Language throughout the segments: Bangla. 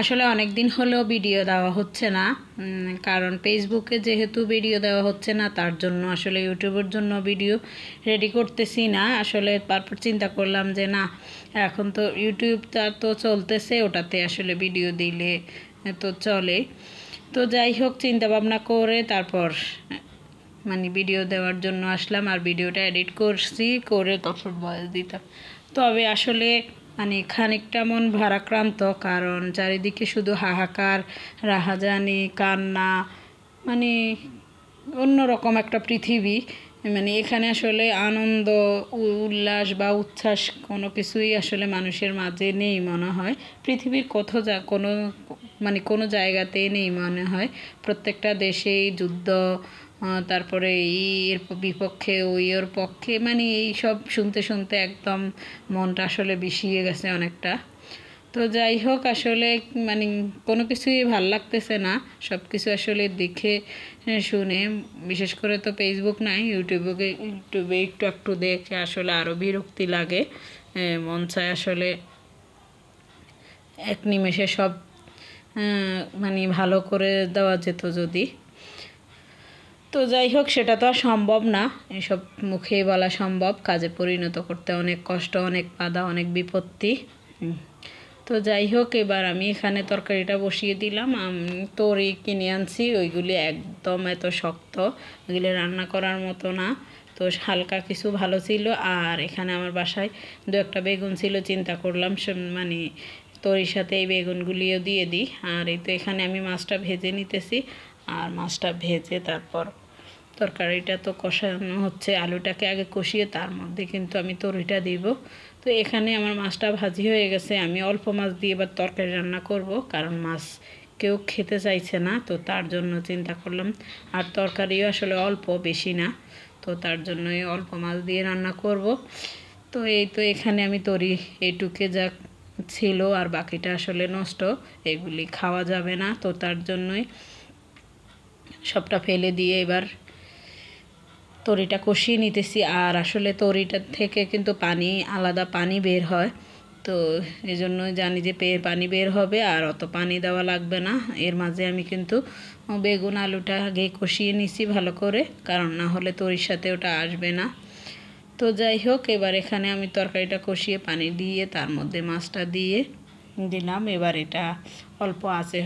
আসলে অনেক দিন হলেও ভিডিও দেওয়া হচ্ছে না, কারণ ফেসবুকে যেহেতু ভিডিও দেওয়া হচ্ছে না তার জন্য আসলে ইউটিউবের জন্য ভিডিও রেডি করতেছি না। আসলে তারপর চিন্তা করলাম যে না, এখন তো ইউটিউবটা তো চলতেছে, ওটাতে আসলে ভিডিও দিলে তো চলে। তো যাই হোক, চিন্তা ভাবনা করে তারপর ভিডিও দেওয়ার জন্য আসলাম, আর ভিডিওটা এডিট করছি, করে তারপর ভয়েস দিতাম। তবে আসলে খানিকটা মন ভারাক্রান্ত, কারণ চারিদিকে শুধু হাহাকার, রাহাজানি, কান্না, অন্যরকম একটা পৃথিবী। এখানে আসলে আনন্দ, উল্লাস বা উচ্ছ্বাস কোনো কিছুই আসলে মানুষের মাঝে নেই মনে হয়। পৃথিবীর কোনো জায়গাতেই নেই মনে হয়। প্রত্যেকটা দেশেই যুদ্ধ, তারপরে এর বিপক্ষে ওর পক্ষে, এই সব শুনতে শুনতে একদম মনটা আসলে বিষিয়ে গেছে অনেকটা। তো যাই হোক, আসলে কোনো কিছুই ভাল লাগতেছে না, সব কিছু আসলে দেখে শুনে, বিশেষ করে তো ফেসবুক নাই, ইউটিউবে একটু একটু দেখে আসলে আরও বিরক্তি লাগে। মন চায় আসলে এক নিমেষে সব ভালো করে দেওয়া যেত যদি। তো যাই হোক, সেটা তো আর সম্ভব না, এসব মুখেই বলা সম্ভব, কাজে পরিণত করতে অনেক কষ্ট, অনেক বাধা, অনেক বিপত্তি। তো যাই হোক, এবার আমি এখানে তরকারিটা বসিয়ে দিলাম। তরি কিনে আনছি, ওইগুলি একদম এত শক্ত, ওইগুলি রান্না করার মতো না। তো হালকা কিছু ভালো ছিল, আর এখানে আমার বাসায় দু একটা বেগুন ছিল, চিন্তা করলাম তরির সাথে এই বেগুনগুলিও দিয়ে দিই। আর এই তো এখানে আমি মাছটা ভেজে নিতেছি, আর মাছটা ভেজে তারপর তরকারিটা তো কষানো হচ্ছে, আলুটাকে আগে কষিয়ে তার মধ্যে কিন্তু আমি তরিটা দিব। তো এখানে আমার মাছটা ভাজি হয়ে গেছে, আমি অল্প মাছ দিয়ে এবার তরকারি রান্না করব, কারণ মাছ কেউ খেতে চাইছে না, তো তার জন্য চিন্তা করলাম। আর তরকারিও আসলে অল্প, বেশি না, তো তার জন্যই অল্প মাছ দিয়ে রান্না করব। তো এই তো এখানে আমি তরি এইটুকে যা ছিল, আর বাকিটা আসলে নষ্ট, এগুলি খাওয়া যাবে না, তো তার জন্যই সবটা ফেলে দিয়ে এবার তরিটা কষিয়ে নিতেছি। আর আসলে তরিটার থেকে কিন্তু আলাদা পানি বের হয়, তো এই জন্য জানি যে পানি বের হবে, আর অত পানি দেওয়া লাগবে না। এর মাঝে আমি কিন্তু বেগুন আলুটা আগে কষিয়ে নিছি ভালো করে, কারণ না হলে তরির সাথে ওটা আসবে না। তো যাই হোক, এবার এখানে আমি তরকারিটা কষিয়ে পানি দিয়ে তার মধ্যে মাছটা দিয়ে দিলাম। এবার এটা অল্প আছে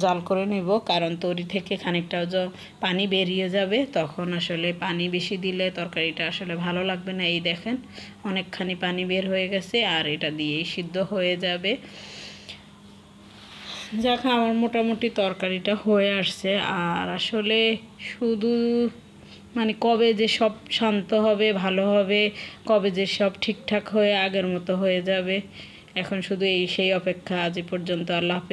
জাল করে নেব, কারণ তরি থেকে খানিকটা পানি বেরিয়ে যাবে, তখন আসলে পানি বেশি দিলে তরকারিটা আসলে ভালো লাগবে না। এই দেখেন, অনেকখানি পানি বের হয়ে গেছে, আর এটা দিয়েই সিদ্ধ হয়ে যাবে। যাক, আমার মোটামুটি তরকারিটা হয়ে আসছে। আর আসলে শুধু কবে যে সব শান্ত হবে, ভালো হবে, কবে যে সব ঠিকঠাক হয়ে আগের মতো হয়ে যাবে, এখন শুধু সেই অপেক্ষা। আজ পর্যন্ত, আল্লাহ হাফেজ।